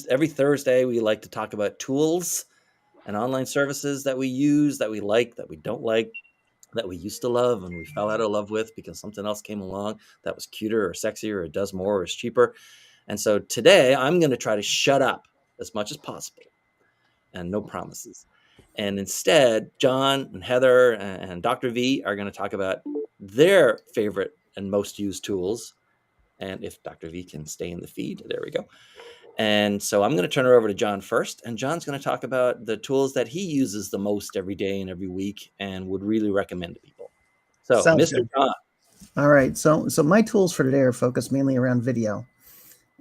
every Thursday, we like to talk about tools and online services that we use, that we like, that we don't like, that we used to love and we fell out of love with because something else came along that was cuter or sexier or does more or is cheaper. And so today I'm going to try to shut up as much as possible, and no promises. And instead, John and Heather and Dr. V are going to talk about their favorite and most used tools. And if Dr. V can stay in the feed, there we go. And so I'm going to turn it over to John first. And John's going to talk about the tools that he uses the most every day and every week and would really recommend to people. So, Sounds Mr. good. John. All right. So my tools for today are focused mainly around video.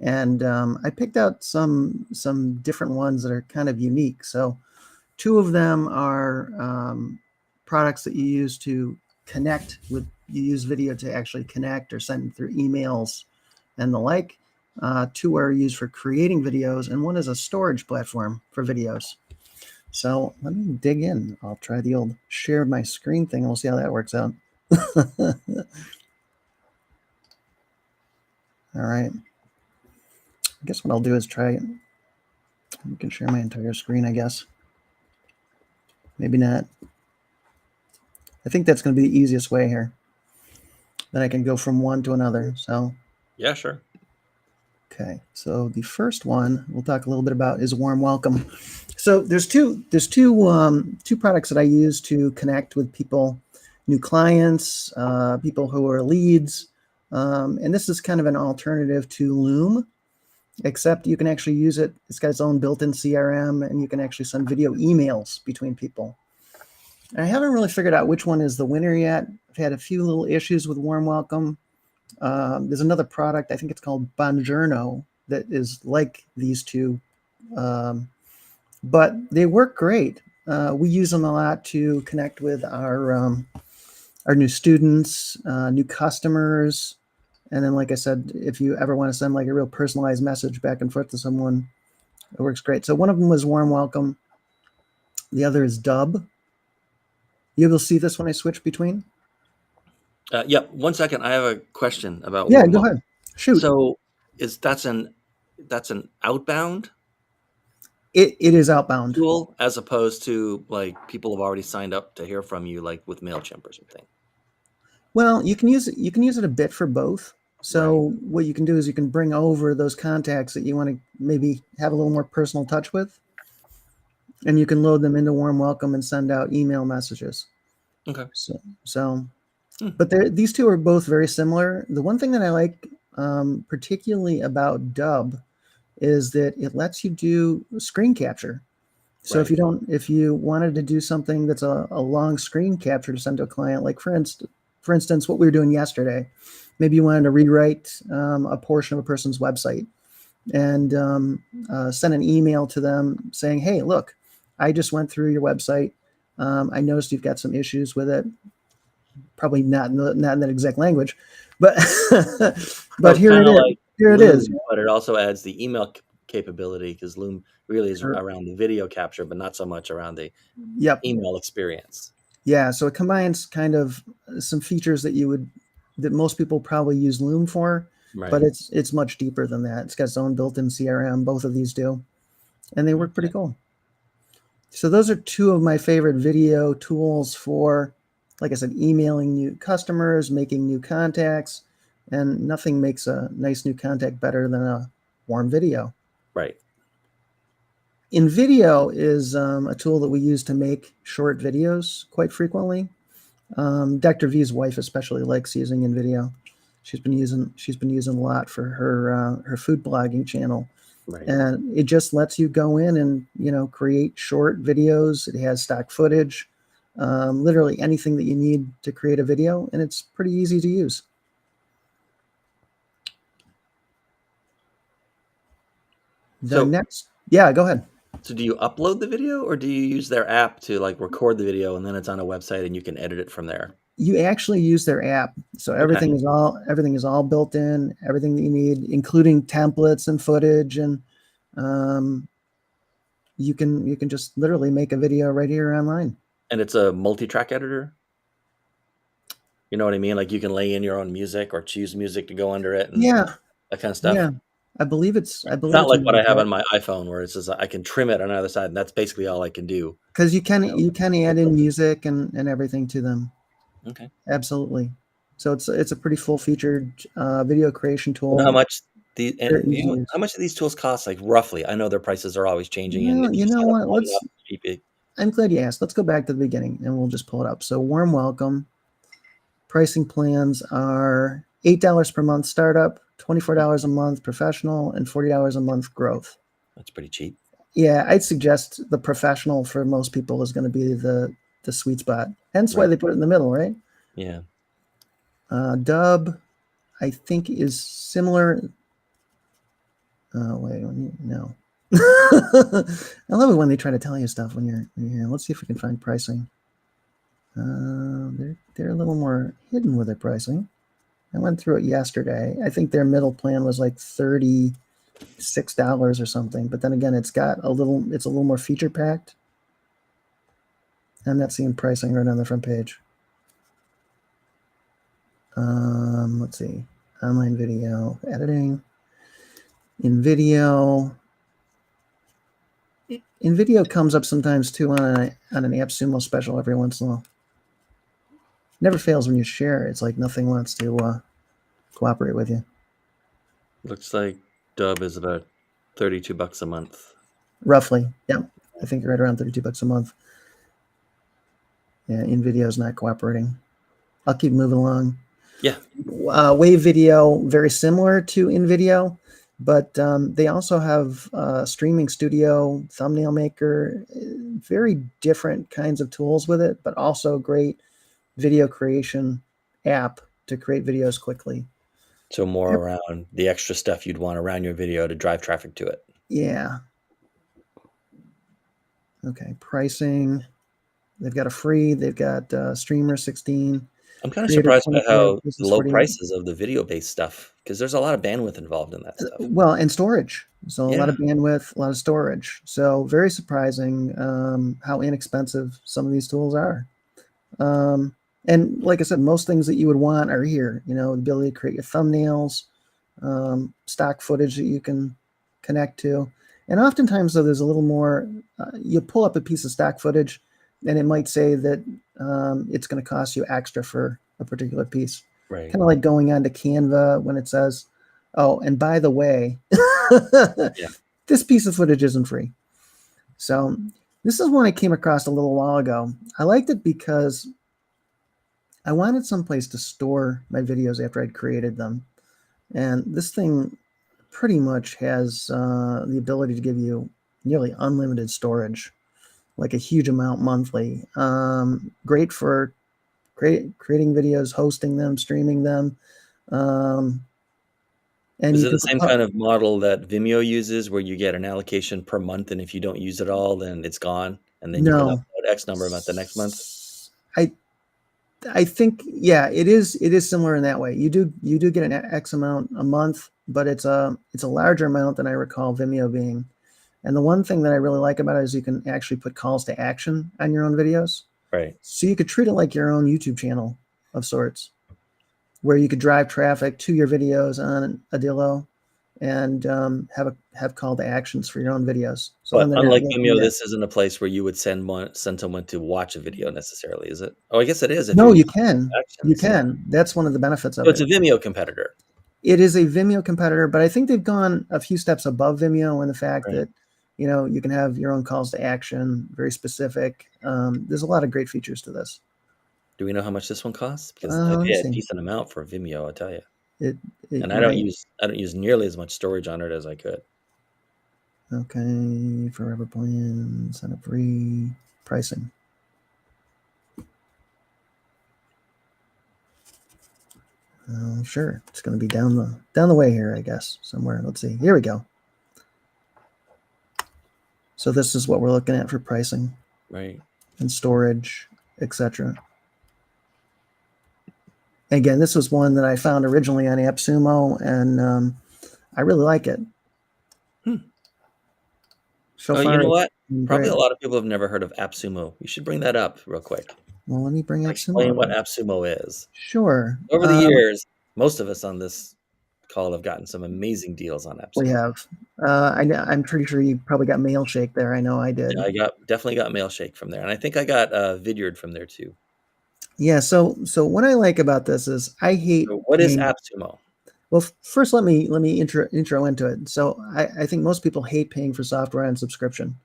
And I picked out some different ones that are kind of unique. So two of them are products that you use to connect with. You use video to actually connect or send through emails and the like. Two are used for creating videos, and one is a storage platform for videos. So let me dig in. I'll try the old share my screen thing. We'll see how that works out. All right. I guess what I'll do is try it. You can share my entire screen, I guess. Maybe not. I think that's going to be the easiest way here. Then I can go from one to another. So Yeah, sure. okay. So the first one we'll talk a little bit about is Warm Welcome. So there's two products that I use to connect with people, new clients, people who are leads, and this is kind of an alternative to Loom, except you can actually use it. It's got its own built-in CRM, and you can actually send video emails between people. I haven't really figured out which one is the winner yet. I've had a few little issues with Warm Welcome. There's another product, I think it's called Bonjourno, that is like these two, but they work great. We use them a lot to connect with our new students, new customers, and then, like I said, if you ever want to send like a real personalized message back and forth to someone, it works great. So one of them was Warm Welcome. The other is Dub. You able to see this when I switch between? Yep. 1 second. I have a question about Yeah, warm go up. ahead. Shoot. So that's an outbound It is outbound. tool as opposed to like people have already signed up to hear from you, like with MailChimp or something. Well, you can use it. You can use it a bit for both. So Right. what you can do is you can bring over those contacts that you want to maybe have a little more personal touch with, and you can load them into Warm Welcome and send out email messages. Okay. So, Hmm. but these two are both very similar. The one thing that I like particularly about Dub is that it lets you do screen capture. So Right. if you wanted to do something that's a long screen capture to send to a client, like for instance, what we were doing yesterday, maybe you wanted to rewrite a portion of a person's website and send an email to them saying, "Hey, look, I just went through your website. I noticed you've got some issues with it. Probably not in that exact language, but So but it's kind of like here it is. Loom, but it also adds the email capability because Loom really is around the video capture, but not so much around the Yep. email experience. Yeah, so it combines kind of some features that most people probably use Loom for, but Right. it's much deeper than that. It's got its own built-in CRM. Both of these do, and they work pretty Okay. cool. So those are two of my favorite video tools for, like I said, emailing new customers, making new contacts, and nothing makes a nice new contact better than a warm video. Right. InVideo is a tool that we use to make short videos quite frequently. Dr. V's wife especially likes using InVideo. She's been using a lot for her food blogging channel, Right. and it just lets you go in and create short videos. It has stock footage, literally anything that you need to create a video, and it's pretty easy to use. Yeah, go ahead. So do you upload the video or do you use their app to like record the video and then it's on a website and you can edit it from there? You actually use their app, so Okay. everything is all built in, everything that you need, including templates and footage, and you can just literally make a video right here online. And it's a multi-track editor? You know what I mean? Like you can lay in your own music or choose music to go under it and Yeah, that kind of stuff. yeah, I It's believe not it's like what I have mobile on my iPhone where it says I can trim it on either side, and that's basically all I can do. because You you can know? add in music and everything to them. Okay. Absolutely. So it's a pretty full featured video creation You know how tool. much the and Very easy to how use. much do these tools cost? Like roughly, I know their prices are always changing, and Well, if you you know sign up what? for one, Let's. not cheap. I'm glad you asked. Let's go back to the beginning and we'll just pull it up. So warm welcome. Pricing plans are $8 per month startup, $24 a month professional, and $40 a month growth. That's pretty cheap. Yeah, I'd suggest the professional for most people is going to be the sweet spot. Hence why Right. they put it in the middle, right? Yeah. Dub, I think, is similar. Oh wait, no. I love it when they try to tell you stuff when you're here. Let's see if we can find pricing. They're a little more hidden with their pricing. I went through it yesterday. I think their middle plan was like $36 or something. But then again, it's a little more feature packed. I'm not seeing pricing right on the front page. Let's see. Online video editing. In video. In video comes up sometimes too on an AppSumo special every once in a while. Never fails when you share. It's like nothing wants to cooperate with you. Looks like Dub is about $32 a month. Roughly, yeah. I think right around $32 a month. Yeah, InVideo is not cooperating. I'll keep moving along. Yeah. Wave Video, very similar to InVideo, but they also have streaming studio, thumbnail maker, very different kinds of tools with it, but also great video creation app to create videos quickly. So more around the extra stuff you'd want around your video to drive traffic to it. Yeah. Okay. Pricing. They've got a free. They've got Streamer 16, I'm kind of Creator surprised by 24, how Business low 48. prices of the video-based stuff, because there's a lot of bandwidth involved in that stuff. Well, and storage. So a lot Yeah. of bandwidth, a lot of storage. So very surprising how inexpensive some of these tools are. Um, and like I said, most things that you would want are here. You know, the ability to create your thumbnails, stock footage that you can connect to. And oftentimes, though, there's a little more. You pull up a piece of stock footage, and it might say that it's going to cost you extra for a particular piece. Right. Kind of like going onto Canva when it says, "Oh, and by the way, Yeah. this piece of footage isn't free." So this is one I came across a little while ago. I liked it because I wanted someplace to store my videos after I'd created them. And this thing pretty much has the ability to give you nearly unlimited storage, like a huge amount monthly. Great for creating videos, hosting them, streaming them. Um, and Is you it the can same kind of model that Vimeo uses where you get an allocation per month, and if you don't use it all, then it's gone, and then you can no, upload X number about the next month? I I think yeah, it is similar in that way. You do get an X amount a month, but it's a larger amount than I recall Vimeo being. And the one thing that I really like about it is you can actually put calls to action on your own videos. Right. So you could treat it like your own YouTube channel of sorts, where you could drive traffic to your videos on Adillo and have call to actions for your own videos. So then But they're not unlike looking Vimeo, at. this isn't a place where you would send someone to watch a video necessarily, is it? Oh, I guess it is if No, you're you using can. You actions, yeah. can. That's one of the benefits So of it's it. a Vimeo competitor. It is a Vimeo competitor, but I think they've gone a few steps above Vimeo in the fact Right. that you can have your own calls to action, very specific. There's a lot of great features to this. Do we know how much this one costs? Because I Let me pay a see. decent amount for Vimeo, I'll tell you. It it And might. I don't use nearly as much storage on it as I could. Okay, forever plan, sign up free, pricing. Sure, it's going to be down the way here, I guess, somewhere. Let's see. Here we go. So this is what we're looking at for pricing Right. and storage, etc. Again, this was one that I found originally on AppSumo, and I really like it. Hmm. So Oh, you far, know it's what? been Probably great. a lot of people have never heard of AppSumo. You should bring that up real quick. Well, let me bring AppSumo Explain up what here. AppSumo is. Sure. Over the years, most of us on this call have gotten some amazing deals on We AppSumo. have. I'm pretty sure you probably got Mailshake there. I know I did. Yeah, I definitely got Mailshake from there, and I think I got Vidyard from there too. Yeah. So what I like about this is I hate So what is paying. AppSumo? Well, first let me intro into it. So I think most people hate paying for software on subscription,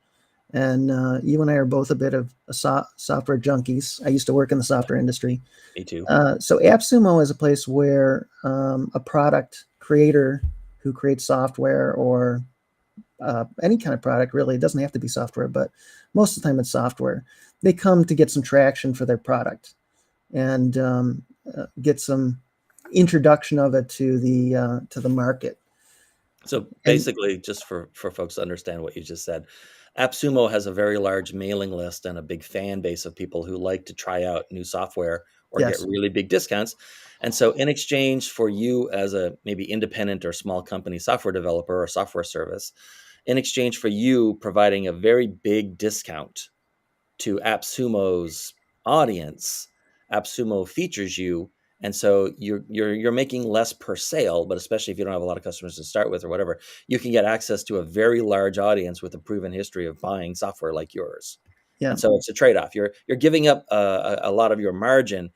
and you and I are both a bit of software junkies. I used to work in the software industry. Me too. So AppSumo is a place where a product creator who creates software or any kind of product, really, it doesn't have to be software, but most of the time it's software. They come to get some traction for their product and get some introduction of it to the market. So And basically, just for folks to understand what you just said, AppSumo has a very large mailing list and a big fan base of people who like to try out new software or get yes, really big discounts. And so in exchange for you as a maybe independent or small company software developer or software service, in exchange for you providing a very big discount to AppSumo's audience, AppSumo features you, and so you're making less per sale, but especially if you don't have a lot of customers to start with or whatever, you can get access to a very large audience with a proven history of buying software like yours. yeah, And so it's a trade-off. You're giving up a lot of your margin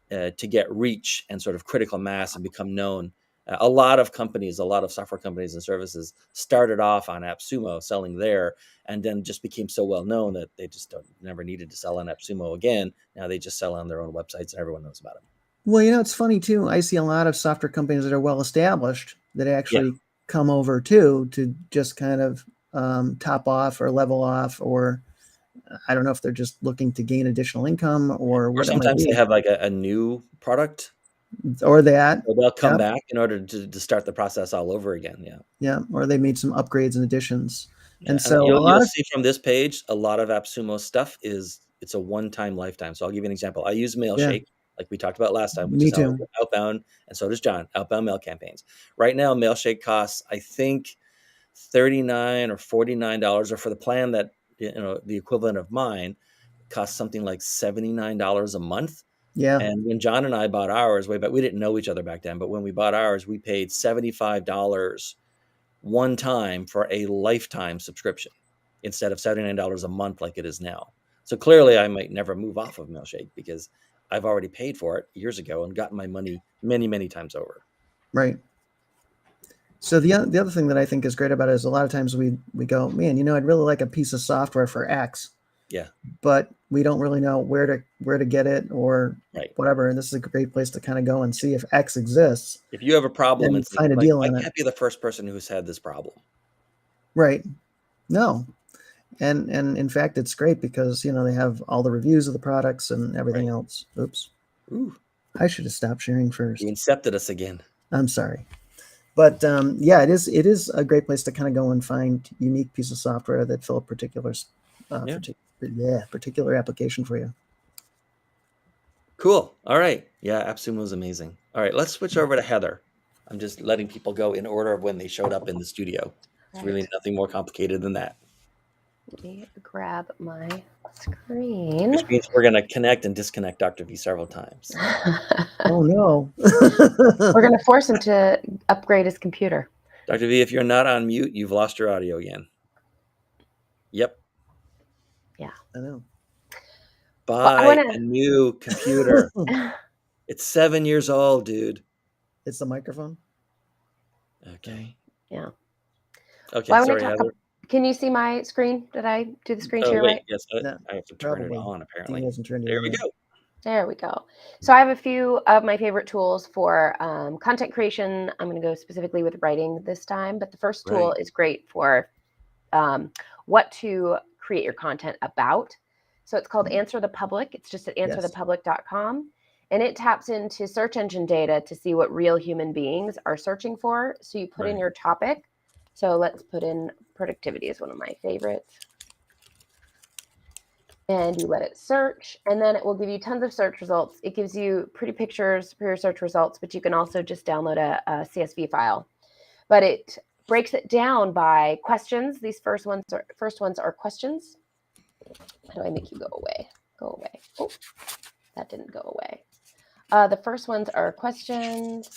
to get reach and sort of critical mass and become known. A lot of companies, a lot of software companies and services started off on AppSumo selling there, and then just became so well known that they just never needed to sell on AppSumo again. Now they just sell on their own websites and everyone knows about them. well, it's funny too. I see a lot of software companies that are well established that Yeah. actually come over too to just kind of top off or level off, or I don't know if they're just looking to gain additional income or Or what it might sometimes they be, have like a new product, or that. or they'll come Yep. back in order to start the process all over again. Yeah. Yeah, or they made some upgrades and additions. Yeah, And and so a you'll lot of see from this page, a lot of AppSumo stuff it's a one-time lifetime. So I'll give you an example. I use yeah, Mailshake, like we talked about last time, which me is how I too. do outbound, and so does John, outbound mail campaigns. Right now, Mailshake costs, I think, $39 or $49, or for the plan that the equivalent of mine costs something like $79 a month. Yeah, And when John and I bought ours way back, we didn't know each other back then, but when we bought ours, we paid $75 one time for a lifetime subscription instead of $79 a month like it is now. So clearly, I might never move off of Mailshake because I've already paid for it years ago and gotten my money many, many times over. right. So the other thing that I think is great about it is a lot of times we go, man, I'd really like a piece of software for X, Yeah, but we don't really know where to get it or right. whatever. And this is a great place to kind of go and see if X exists If you have a problem, and it's find a like deal I on it. can't be the first person who's had this problem. Right. No. And in fact, it's great because they have all the reviews of the products and everything Right. else. Oops, Ooh, I should have stopped sharing you first. incepted us again. I'm sorry. But yeah, it is a great place to kind of go and find unique piece of software that fill a Yeah. particular application for you. Cool. All right. Yeah, AppSumo was amazing. All right, let's switch over to Heather. I'm just letting people go in order of when they showed up in the studio. It's really Right. nothing more complicated than that, Let me grab my screen. which means we're going to connect and disconnect Dr. V several times. Oh no. We're going to force him to upgrade his computer. Dr. V, if you're not on mute, you've lost your audio again. Yep. Yeah. I know. Well, I Buy want a new computer. to. It's 7 years old, dude. It's the microphone. Okay. Yeah. Okay, Well, I want sorry, to talk. Heather. Can you see my screen? Did I do the screen Oh, share wait. right? Yes, No, I have to turn it probably. on, Dean apparently. hasn't turned it There on we yet. go. There we go. So I have a few of my favorite tools for content creation. I'm going to go specifically with writing this time, but the first tool Right. is great for what to create your content about. So it's called Answer the Public. It's just at Yes. answerthepublic.com. And it taps into search engine data to see what real human beings are searching for. So you put in Right. your topic. So let's put in productivity is one of my favorites. And you let it search, and then it will give you tons of search results. It gives you pretty pictures for your search results, but you can also just download a CSV file. But it breaks it down by questions. These first ones are questions. How do I make you go away? Go away. Oh, that didn't go away. The first ones are questions.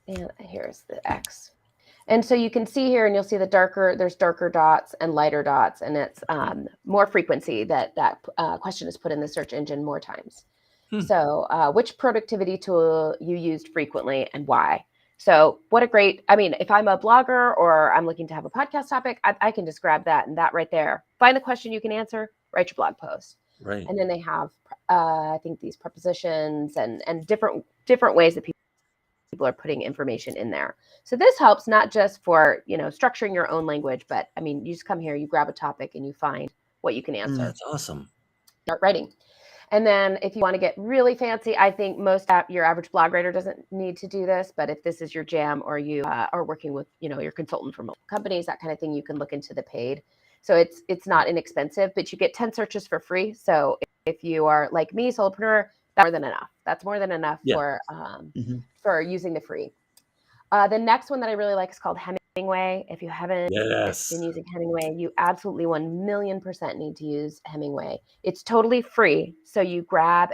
And here's the X. And so you can see here, and you'll see there's darker dots and lighter dots, and it's more frequency that question is put in the search engine more times. So which productivity tool you used frequently and why? So what a great, I mean, if I'm a blogger or I'm looking to have a podcast topic, I can just grab that and that right there. Find the question you can answer, write your blog post. Right. And then they have, I think, these prepositions and different ways that people are putting information in there. So this helps not just for, structuring your own language, but I mean, you just come here, you grab a topic and you find what you can answer. That's awesome. Start writing. And then if you want to get really fancy, I think your average blog writer doesn't need to do this, but if this is your jam or you are working with, your consultant from companies, that kind of thing, you can look into the paid. So it's not inexpensive, but you get 10 searches for free. So if you are like me, solopreneur, that's more than enough. That's more than enough for using the free. The next one that I really like is called Hemingway. If you haven't been using Hemingway, you absolutely 1,000,000% need to use Hemingway. It's totally free. So you grab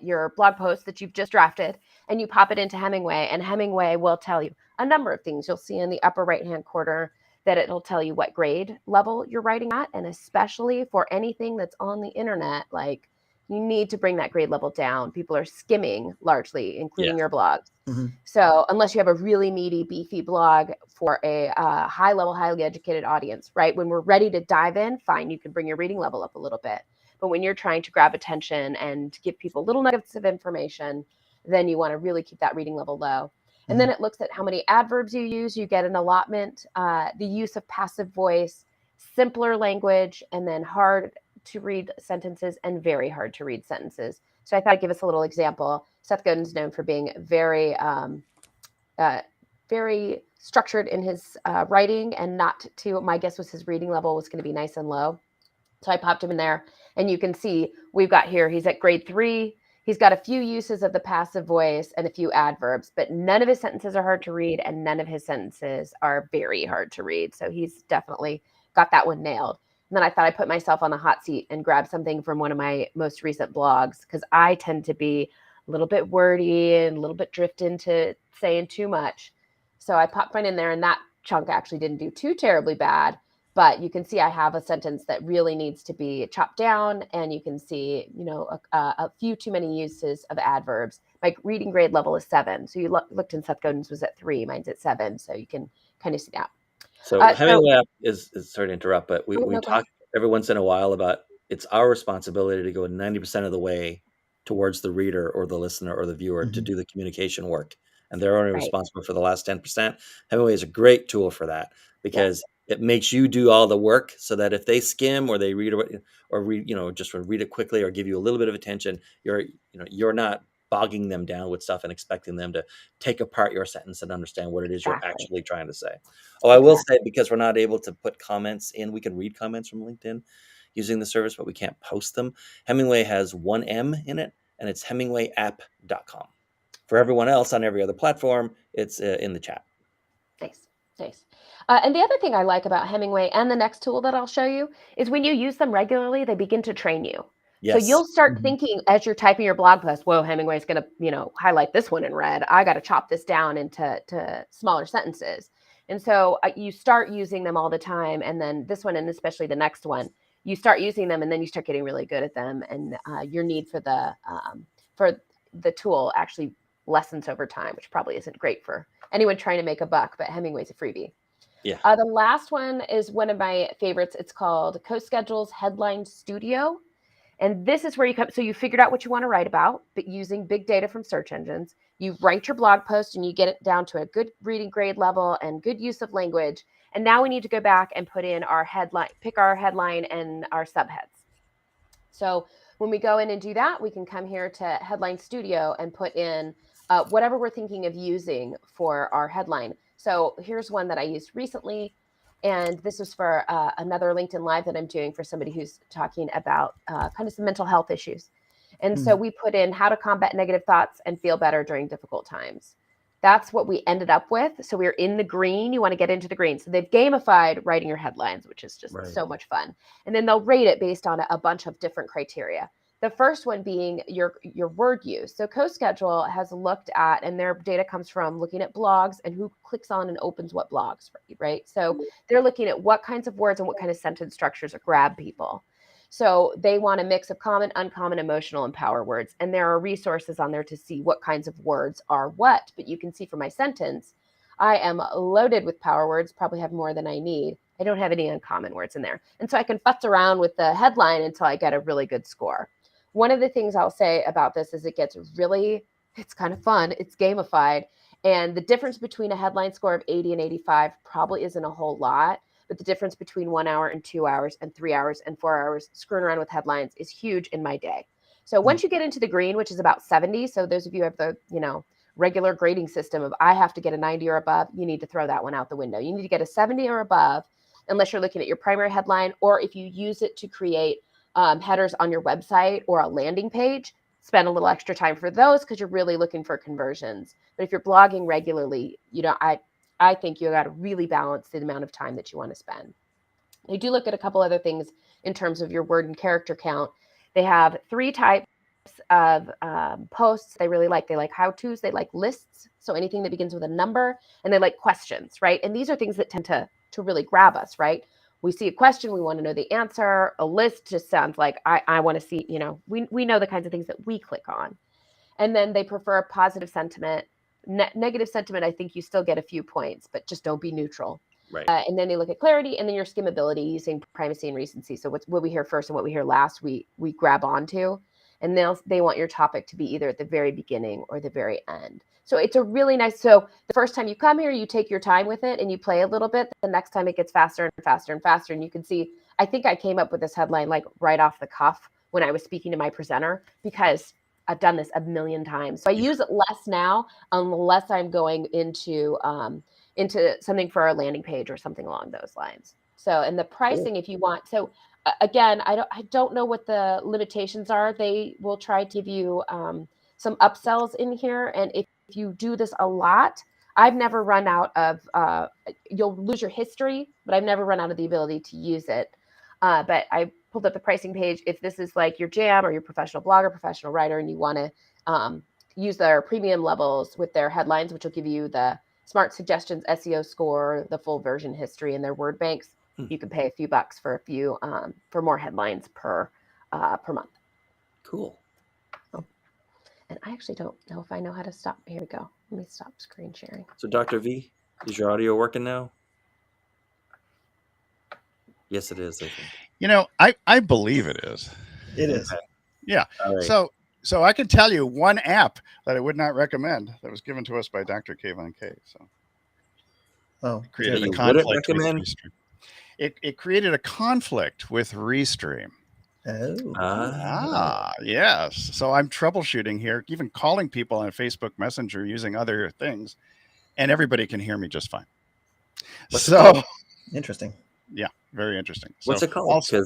your blog post that you've just drafted and you pop it into Hemingway, and Hemingway will tell you a number of things. You'll see in the upper right-hand corner that it'll tell you what grade level you're writing at. And especially for anything that's on the internet, like, you need to bring that grade level down. People are skimming largely, including your blogs. Mm-hmm. So unless you have a really meaty, beefy blog for a high level, highly educated audience, right? When we're ready to dive in, fine, you can bring your reading level up a little bit. But when you're trying to grab attention and give people little nuggets of information, then you want to really keep that reading level low. And then it looks at how many adverbs you use. You get an allotment, the use of passive voice, simpler language, and then hard to read sentences and very hard to read sentences. So I thought I'd give us a little example. Seth Godin's known for being very, very structured in his writing, and my guess was his reading level was going to be nice and low. So I popped him in there, and you can see we've got here, he's at grade 3. He's got a few uses of the passive voice and a few adverbs, but none of his sentences are hard to read and none of his sentences are very hard to read. So he's definitely got that one nailed. And then I thought I'd put myself on the hot seat and grab something from one of my most recent blogs, because I tend to be a little bit wordy and a little bit drift into saying too much. So I popped mine in there, and that chunk actually didn't do too terribly bad. But you can see I have a sentence that really needs to be chopped down, and you can see, a few too many uses of adverbs. My reading grade level is 7. So you looked in Seth Godin's was at 3, mine's at 7. So you can kind of see that. So Hemingway is sorry to interrupt, but we talk every once in a while about it's our responsibility to go 90% of the way towards the reader or the listener or the viewer to do the communication work. And they're only responsible for the last 10%. Hemingway is a great tool for that, because it makes you do all the work, so that if they skim or they read just read it quickly or give you a little bit of attention, you're not bogging them down with stuff and expecting them to take apart your sentence and understand what it is you're actually trying to say. Oh, I will say, because we're not able to put comments in, we can read comments from LinkedIn using the service, but we can't post them. Hemingway has one M in it, and it's hemingwayapp.com. For everyone else on every other platform, it's in the chat. Nice. And the other thing I like about Hemingway and the next tool that I'll show you is when you use them regularly, they begin to train you. Yes. So you'll start thinking as you're typing your blog post, whoa, Hemingway's going to, highlight this one in red. I got to chop this down into smaller sentences. And so you start using them all the time. And then this one, and especially the next one, you start using them, and then you start getting really good at them. And your need for the tool actually lessens over time, which probably isn't great for anyone trying to make a buck, but Hemingway's a freebie. Yeah. The last one is one of my favorites. It's called CoSchedule's Headline Studio. And this is where you come. So you figured out what you want to write about, but using big data from search engines. You write your blog post and you get it down to a good reading grade level and good use of language. And now we need to go back and put in our headline, pick our headline and our subheads. So when we go in and do that, we can come here to Headline Studio and put in whatever we're thinking of using for our headline. So here's one that I used recently. And this is for another LinkedIn Live that I'm doing for somebody who's talking about kind of some mental health issues. And so we put in how to combat negative thoughts and feel better during difficult times. That's what we ended up with. So we're in the green. You want to get into the green. So they've gamified writing your headlines, which is just so much fun. And then they'll rate it based on a bunch of different criteria. The first one being your word use. So CoSchedule has looked at, and their data comes from looking at blogs and who clicks on and opens what blogs, right? So they're looking at what kinds of words and what kind of sentence structures grab people. So they want a mix of common, uncommon, emotional, and power words. And there are resources on there to see what kinds of words are what. But you can see from my sentence, I am loaded with power words, probably have more than I need. I don't have any uncommon words in there. And so I can futz around with the headline until I get a really good score. One of the things I'll say about this is it's kind of fun. It's gamified. And the difference between a headline score of 80 and 85 probably isn't a whole lot. But the difference between 1 hour and 2 hours and 3 hours and 4 hours screwing around with headlines is huge in my day. So once you get into the green, which is about 70, so those of you who have the, regular grading system of I have to get a 90 or above, you need to throw that one out the window. You need to get a 70 or above, unless you're looking at your primary headline, or if you use it to create headers on your website or a landing page, spend a little extra time for those because you're really looking for conversions. But if you're blogging regularly, I think you got to really balance the amount of time that you want to spend. They do look at a couple other things in terms of your word and character count. They have 3 types of posts they really like. They like how-tos, they like lists, so anything that begins with a number, and they like questions, right? And these are things that tend to really grab us, right? We see a question, we want to know the answer. A list just sounds like I want to see, we know the kinds of things that we click on. And then they prefer positive sentiment. Negative sentiment, I think you still get a few points, but just don't be neutral. Right. And then they look at clarity, and then your skimmability using primacy and recency. So what we hear first and what we hear last, we grab onto. And they want your topic to be either at the very beginning or the very end. So it's a really nice, so the first time you come here, you take your time with it and you play a little bit. The next time it gets faster and faster and faster. And you can see, I think I came up with this headline like right off the cuff when I was speaking to my presenter, because I've done this a million times. So I use it less now, unless I'm going into something for our landing page or something along those lines. So, and the pricing, if you want, so again, I don't know what the limitations are. They will try to give you some upsells in here. And if you do this a lot, I've never run out of, you'll lose your history, but I've never run out of the ability to use it. But I pulled up the pricing page. If this is like your jam or your professional blogger, professional writer, and you want to use their premium levels with their headlines, which will give you the smart suggestions, SEO score, the full version history, and their word banks, you can pay a few bucks for for more headlines per month. Cool. Oh. And I actually don't know if I know how to stop. Here we go. Let me stop screen sharing. So Dr. V, is your audio working now? Yes, it is, I think. I believe it is. It is. Okay. Yeah. Right. So I can tell you one app that I would not recommend that was given to us by Dr. Kayvon K. So created a conflict with Restream. It created a conflict with Restream. Oh. Yes. So I'm troubleshooting here, even calling people on Facebook Messenger using other things, and everybody can hear me just fine. Interesting. Yeah, very interesting. What's it called? Also,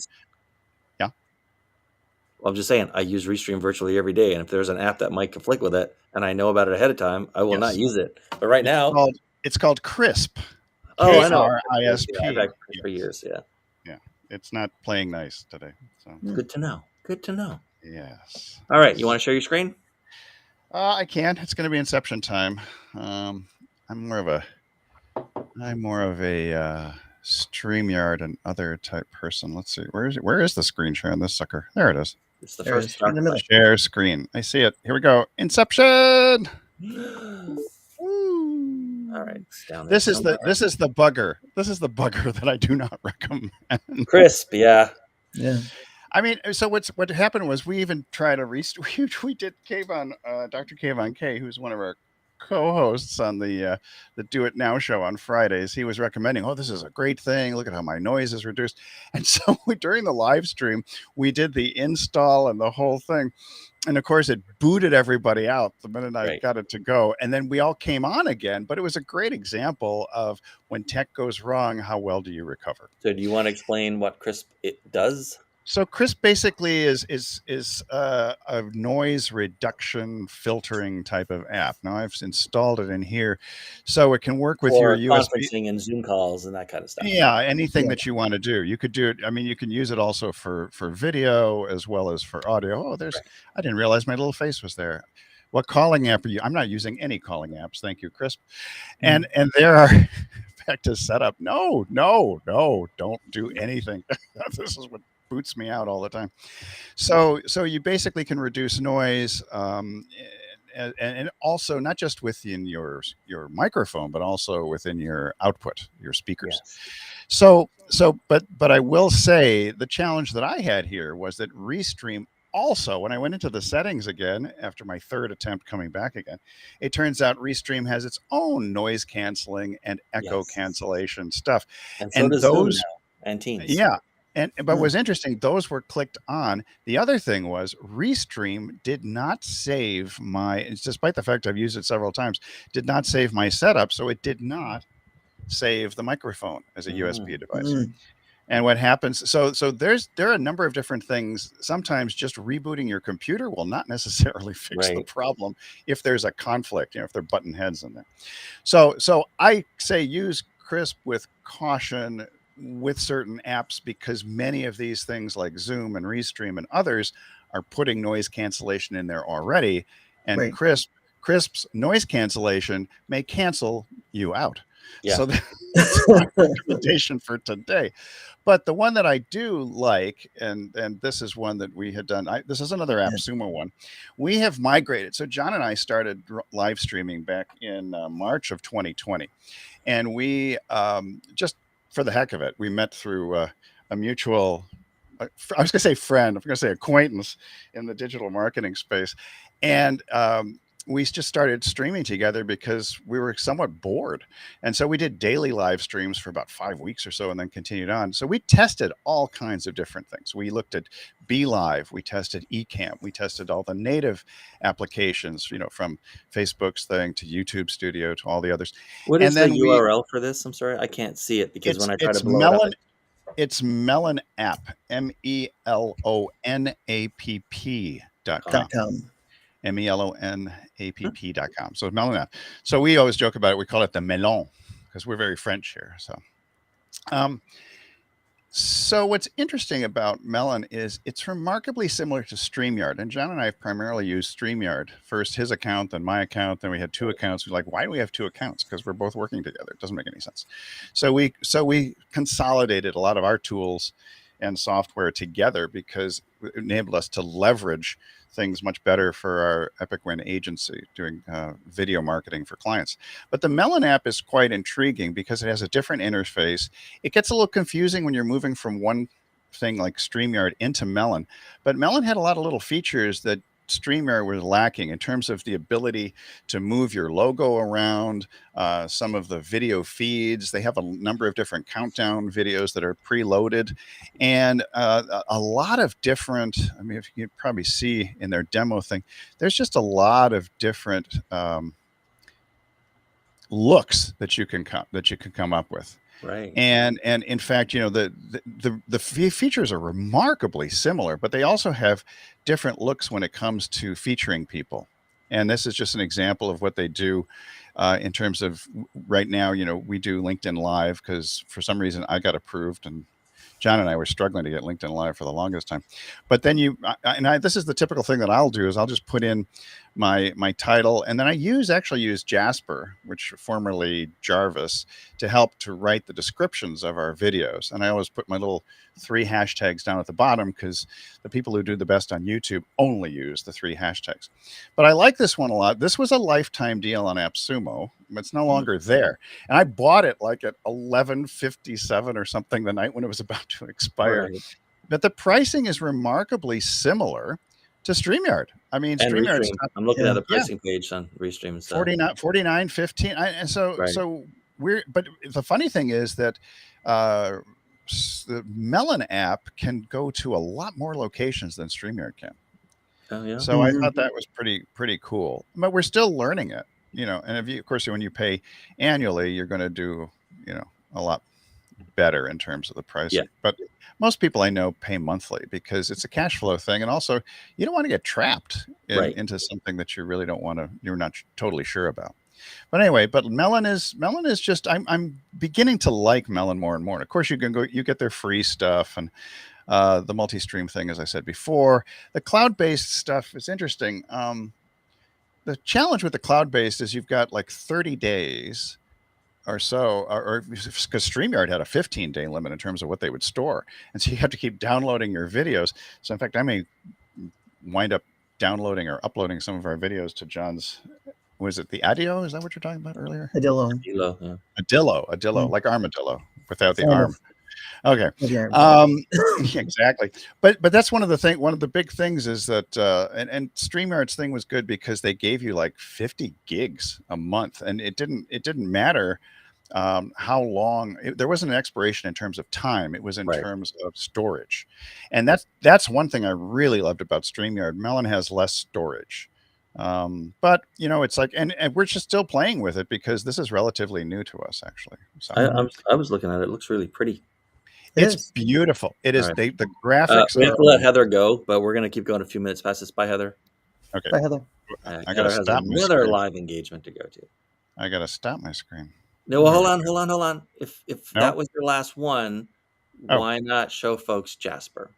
well, I'm just saying, I use Restream virtually every day, and if there's an app that might conflict with it, and I know about it ahead of time, I will not use it. But right now, it's called Crisp. Oh, I know. KRISP. Yeah, I've had for years. Yeah. Yeah. It's not playing nice today. So good to know. Good to know. Yes. All right. You want to share your screen? I can. It's going to be Inception time. I'm more of a StreamYard and other type person. Let's see. Where is the screen share on this sucker? There it is. It's the first in the middle. Share screen. I see it. Here we go. Inception. All right. This is the bugger. This is the bugger that I do not recommend. Crisp, yeah. Yeah. I mean, so what happened was we even tried we did Kayvon, Dr. Kayvon K, who's one of our co-hosts on the Do It Now show on Fridays. He was recommending, this is a great thing. Look at how my noise is reduced. And so during the live stream, we did the install and the whole thing. And of course, it booted everybody out the minute I got it to go. And then we all came on again. But it was a great example of when tech goes wrong, how well do you recover? So do you want to explain what Crisp it does? So Crisp basically is a noise reduction filtering type of app. Now I've installed it in here, so it can work with your For USB. conferencing and Zoom calls and that kind of stuff. Yeah, anything Yeah. that you want to do. You could do it. I mean, you can use it also for video as well as for audio. Oh, there's. Right. I didn't realize my little face was there. What calling app are you? I'm not using any calling apps. Thank you, Crisp. And there are back to setup. No, no, no, don't do anything. This is what boots me out all the time. So you basically can reduce noise, and also not just within your microphone, but also within your output, your speakers. Yes. But I will say the challenge that I had here was that Restream also, when I went into the settings again after my third attempt coming back again, it turns out Restream has its own noise canceling and echo Yes. cancellation stuff. And so And does Zoom those, now and Teams. yeah. But Hmm. what's interesting, those were clicked on. The other thing was Restream did not save despite the fact I've used it several times, did not save my setup. So it did not save the microphone as a USB device. Mm. And what happens? So there are a number of different things. Sometimes just rebooting your computer will not necessarily fix the Right. problem if there's a conflict. If there are button heads in there. So I say use Crisp with caution with certain apps because many of these things like Zoom and Restream and others are putting noise cancellation in there already, and Right. Crisp's noise cancellation may cancel you out. Yeah. So that's my recommendation for today. But the one that I do like, and this is one that we had done. This is another Yeah. AppSumo one. We have migrated. So John and I started live streaming back in March of 2020, and we just for the heck of it, we met through a mutual. I was going to say friend. I'm going to say acquaintance in the digital marketing space, and we just started streaming together because we were somewhat bored. And so we did daily live streams for about 5 weeks or so and then continued on. So we tested all kinds of different things. We looked at BeLive, we tested Ecamm, we tested all the native applications, from Facebook's thing to YouTube Studio to all the others. What is And the then URL for this? I'm sorry, I can't see it because when I try to it's blow it up, it's Melon App, MELONAPP.com. .com. MELONAPP.com. So Melon app. So we always joke about it. We call it the melon because we're very French here. So what's interesting about Melon is it's remarkably similar to StreamYard. And John and I have primarily used StreamYard. First his account, then my account. Then we had two accounts. We're like, why do we have two accounts? Because we're both working together. It doesn't make any sense. So we consolidated a lot of our tools and software together because it enabled us to leverage things much better for our Epic Win agency doing video marketing for clients. But the Melon app is quite intriguing because it has a different interface. It gets a little confusing when you're moving from one thing like StreamYard into Melon, but Melon had a lot of little features that StreamYard was lacking in terms of the ability to move your logo around, some of the video feeds. They have a number of different countdown videos that are preloaded, and a lot of different. I mean, if you can probably see in their demo thing, there's just a lot of different looks that you can come up with. right? And in fact, the features are remarkably similar, but they also have different looks when it comes to featuring people. And this is just an example of what they do in terms of right now. We do LinkedIn Live because for some reason I got approved, and John and I were struggling to get LinkedIn Live for the longest time. But then this is the typical thing that I'll do is I'll just put in my title, and then I actually use Jasper, which formerly Jarvis, to help to write the descriptions of our videos. And I always put my little 3 hashtags down at the bottom because the people who do the best on YouTube only use the 3 hashtags. But I like this one a lot. This was a lifetime deal on AppSumo. It's no longer there. And I bought it like at 11:57 or something the night when it was about to expire. Right. But the pricing is remarkably similar to StreamYard. I mean, And StreamYard's Restream. I'm looking at the yeah, pricing page on Restream and stuff. 49.15. And Right. so but the funny thing is that the Melon app can go to a lot more locations than StreamYard can. Oh yeah. So I thought that was pretty cool. But we're still learning it, and of course, when you pay annually, you're going to do, a lot better in terms of the pricing. But most people I know pay monthly because it's a cash flow thing, and also you don't want to get trapped Right. into something that you really don't want to. You're not totally sure about. But anyway, but Melon is just I'm beginning to like Melon more and more. And of course, you can go, you get their free stuff and the multi-stream thing, as I said before. The cloud-based stuff is interesting. The challenge with the cloud-based is you've got like 30 days or so, or because StreamYard had a 15-day limit in terms of what they would store, and so you have to keep downloading your videos. So in fact, I may wind up downloading or uploading some of our videos to John's. Was it the Adio? Is that what you're talking about earlier? Adillo. Adillo, like armadillo without the Kind arm. Okay. With the arm. Exactly. But that's one of the big things is that and StreamYard's thing was good because they gave you like 50 gigs a month, and it didn't matter how long there wasn't an expiration in terms of time. It was in terms of storage, and that's one thing I really loved about StreamYard. Melon has less storage. But it's like, and we're just still playing with it because this is relatively new to us, actually. So I was looking at it. It looks really pretty. it's beautiful. It is. Right. The graphics. We have to let Heather go, but we're going to keep going a few minutes past this. Bye, Heather. Okay. Bye, Heather. I Heather gotta has stop my another screen. live engagement to go to. I gotta stop my screen. No, well, hold on. If No? that was your last one, Oh. why not show folks Jasper?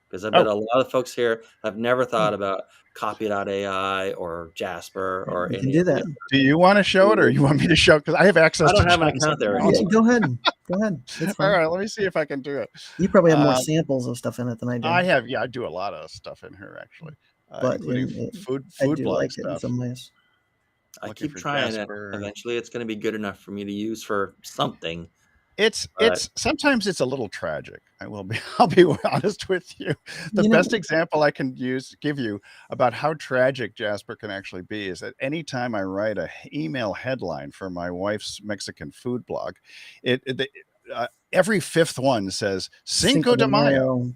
Because I bet a lot of folks here have never thought about Copy.ai or Jasper or You any can do of the that. other. Do you want to show it, or you want me to show? Because I have access. I don't to have an John's account there account. anymore. Go ahead. Go ahead. It's fine. All right, let me see if I can do it. You probably have more samples of stuff in it than I do. I have. Yeah, I do a lot of stuff in here actually, but including food I do blog like stuff. it in some ways. I keep trying Jasper. it. Eventually, it's going to be good enough for me to use for something. It's sometimes it's a little tragic. I'll be honest with you. The best example I can give you about how tragic Jasper can actually be is that anytime I write a email headline for my wife's Mexican food blog, every fifth one says Cinco de Mayo.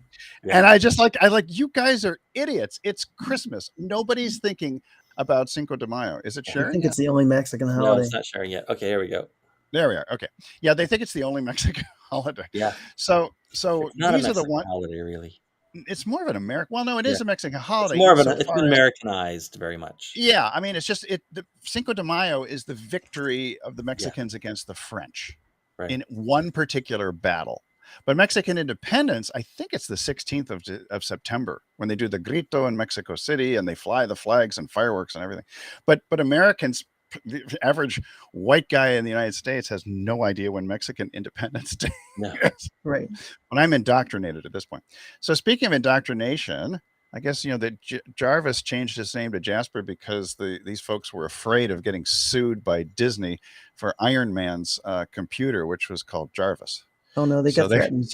Yeah. And I like you guys are idiots. It's Christmas. Nobody's thinking about Cinco de Mayo. Is it sharing? I think it's the only Mexican holiday. No, it's not sharing yet. Okay, here we go. There we are. Okay. Yeah, they think it's the only Mexican holiday. Yeah. So it's not these a are the one holiday, really. It's more of an American. Well, no, it is a Mexican holiday. It's more of it's been Americanized very much. Yeah, I mean, it's just the Cinco de Mayo is the victory of the Mexicans against the French in one particular battle. But Mexican independence, I think it's the 16th of September when they do the Grito in Mexico City and they fly the flags and fireworks and everything. But Americans, the average white guy in the United States has no idea when Mexican Independence Day is. Right. When I'm indoctrinated at this point. So speaking of indoctrination, I guess that Jarvis changed his name to Jasper because these folks were afraid of getting sued by Disney for Iron Man's computer, which was called Jarvis. Oh no, they got threatened.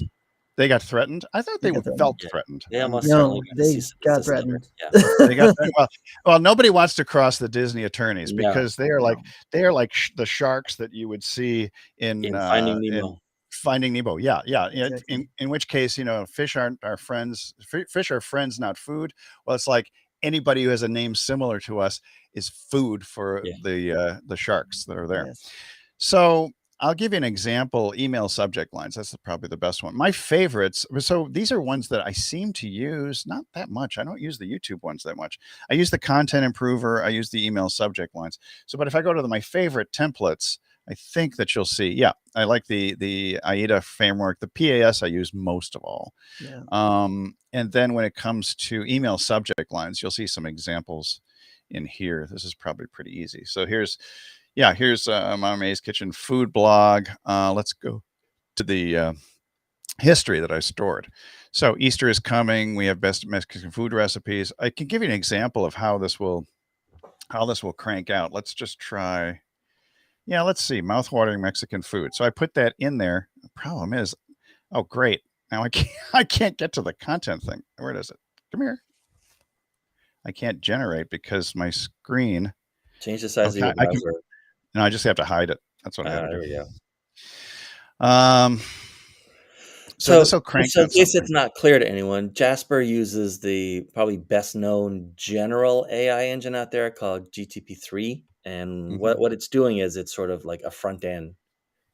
They got threatened. I thought they felt threatened. They almost they got threatened. Yeah. They got well, nobody wants to cross the Disney attorneys because they are like the sharks that you would see in Finding Nemo. Finding Nemo. Yeah. Exactly. In which case, fish aren't our friends. Fish are friends, not food. Well, it's like anybody who has a name similar to us is food for the sharks that are there. Yes. So I'll give you an example. Email subject lines. That's probably the best one. My favorites. So these are ones that I seem to use not that much. I don't use the YouTube ones that much. I use the content improver. I use the email subject lines. So, but if I go to my favorite templates, I think that you'll see. Yeah, I like the AIDA framework. The PAS I use most of all. Yeah. And then when it comes to email subject lines, you'll see some examples in here. This is probably pretty easy. So here's Mama Mae's Kitchen food blog. Let's go to the history that I stored. So Easter is coming. We have best Mexican food recipes. I can give you an example of how this will crank out. Let's just try. Yeah, let's see. Mouthwatering Mexican food. So I put that in there. The problem is, oh great. Now I can't get to the content thing. Where is it? Come here. I can't generate because my screen. Change the size of your browser. No, I just have to hide it. That's what I have to do. There we go. So this will crank. So in case it's not clear to anyone, Jasper uses the probably best known general AI engine out there called GTP3. And what it's doing is it's sort of like a front end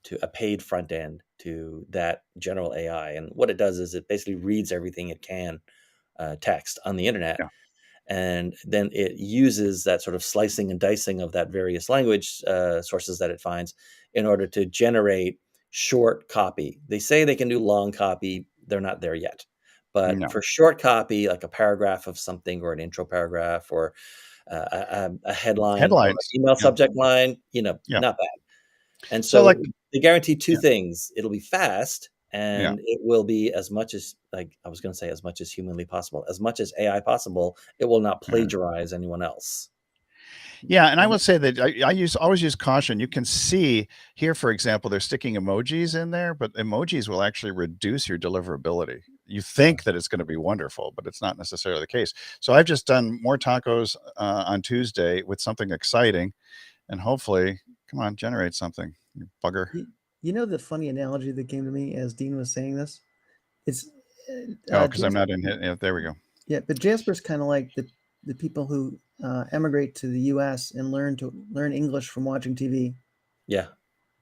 to a paid front end to that general AI. And what it does is it basically reads everything it can text on the internet. Yeah. And then it uses that sort of slicing and dicing of that various language sources that it finds in order to generate short copy. They say they can do long copy. They're not there yet. But No. for short copy, like a paragraph of something or an intro paragraph or a headline or an Headlines. email Yeah. subject line, Yeah. not bad. And So like, so they guarantee two yeah. things. It'll be fast Yeah. and it will be as much as, like I was going to say, as much as humanly possible, as much as AI possible. It will not plagiarize anyone else. Yeah, and I will say that I always use caution. You can see here, for example, they're sticking emojis in there, but emojis will actually reduce your deliverability. You think that it's going to be wonderful, but it's not necessarily the case. So I've just done more tacos on Tuesday with something exciting, and hopefully, come on, generate something, you bugger. You know the funny analogy that came to me as Dean was saying this? It's Oh, because I'm not in here. Yeah, there we go. Yeah, but Jasper's kind of like the people who emigrate to the U.S. and learn English from watching TV. Yeah.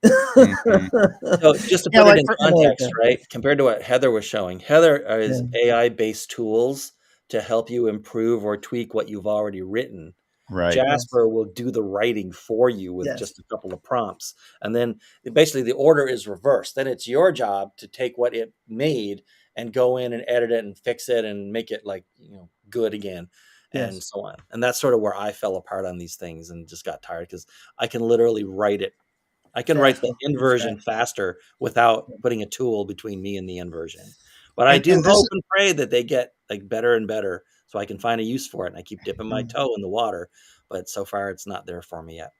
Mhm. So just to Yeah, put like it in for- context, right? Compared to what Heather was showing, Heather is Yeah. AI-based tools to help you improve or tweak what you've already written. Right. Jasper will do the writing for you with Yes. just a couple of prompts. And then basically the order is reversed. Then it's your job to take what it made and go in and edit it and fix it and make it like, good again and Yes. so on. And that's sort of where I fell apart on these things and just got tired because I can literally write it. I can write the Faster. inversion faster without putting a tool between me and the inversion. But I do and this hope and pray that they get like better and better so I can find a use for it. And I keep dipping my toe in the water, but so far it's not there for me yet.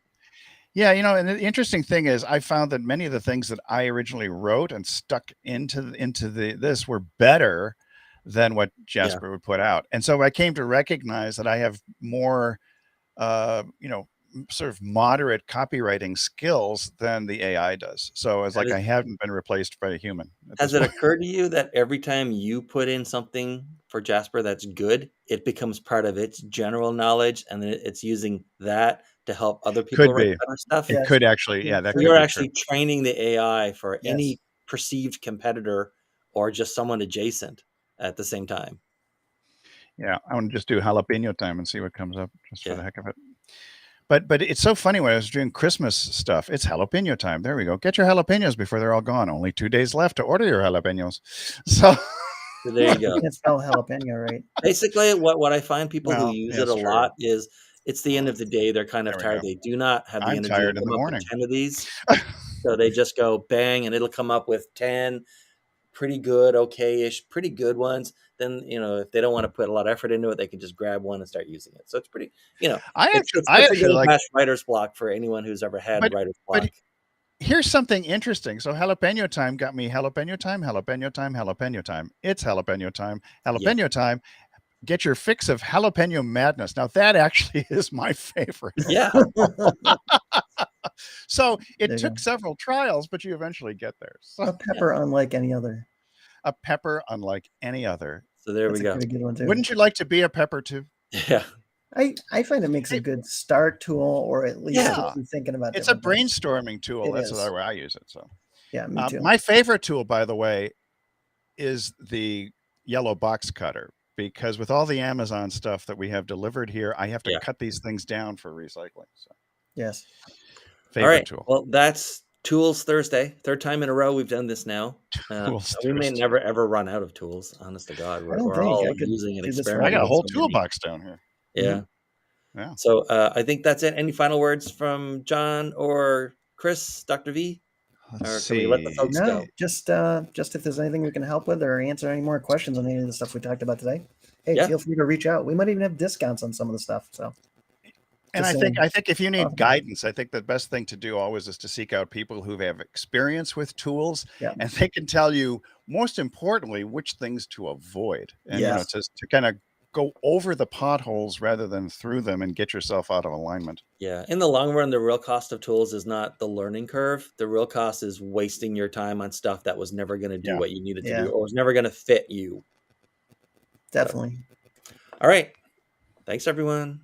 Yeah, and the interesting thing is I found that many of the things that I originally wrote and stuck into this were better than what Jasper would put out. And so I came to recognize that I have more sort of moderate copywriting skills than the AI does. So it's like I haven't been replaced by a human. Has it occurred to you that every time you put in something for Jasper that's good, it becomes part of its general knowledge and then it's using that to help other people Could write be. better stuff? It could actually, Yeah, that So could you're be actually true. training the AI for Yes. any perceived competitor or just someone adjacent at the same time. Yeah, I want to just do jalapeno time and see what comes up just for Yeah. the heck of it. But it's so funny when I was doing Christmas stuff. It's jalapeno time. There we go. Get your jalapenos before they're all gone. Only 2 days left to order your jalapenos. So So there you go. You can't spell jalapeno right. Basically, what I find people who Well, use yeah, it a it's true. lot is it's the end of the day. They're kind of There we tired. go. They do not have the I'm energy to tired in come the up with morning. 10 of these. So they just go bang and it'll come up with 10 pretty good, okay-ish, pretty good ones. Then, if they don't want to put a lot of effort into it, they can just grab one and start using it. So it's pretty, I it's good to actually get like, past writer's block for anyone who's ever had but writer's but block. here's something interesting. So jalapeno time got me jalapeno time, jalapeno time, jalapeno time. It's jalapeno time, jalapeno time. Get your fix of jalapeno madness. Now that actually is my favorite. Yeah. So There it you took go. several trials, but you eventually get there. So A pepper unlike any other. a pepper unlike any other. So there That's we a go. pretty good one too. Wouldn't you like to be a pepper too? Yeah. I find it makes a good start tool, or at least Yeah. gets you thinking about It's a different things. brainstorming tool. It That's is. the way I use it. So Yeah, me too. my favorite tool, by the way, is the yellow box cutter, because with all the Amazon stuff that we have delivered here, I have to Yeah. cut these things down for recycling. So Yes. favorite All right. tool. Well, that's Tools Thursday. Third time in a row we've done this now. Tools We may Thursday. never ever run out of tools. Honest to God, I don't we're think all I could using and do this I got a experimenting. forever. whole with so many. toolbox down here. Yeah. Yeah. So I think that's it. Any final words from John or Chris, Dr. V? Or can we let the folks No, go? just if there's anything we can help with or answer any more questions on any of the stuff we talked about today, hey, Yeah. feel free to reach out. We might even have discounts on some of the stuff. So, And just I think if you need awesome. guidance, I think the best thing to do always is to seek out people who have experience with tools, Yeah. and they can tell you, most importantly, which things to avoid, and Yes. to kind of go over the potholes rather than through them and get yourself out of alignment. Yeah. In the long run, the real cost of tools is not the learning curve. The real cost is wasting your time on stuff that was never going to do Yeah. what you needed to Yeah. do or was never going to fit you. Definitely. All right. Thanks, everyone.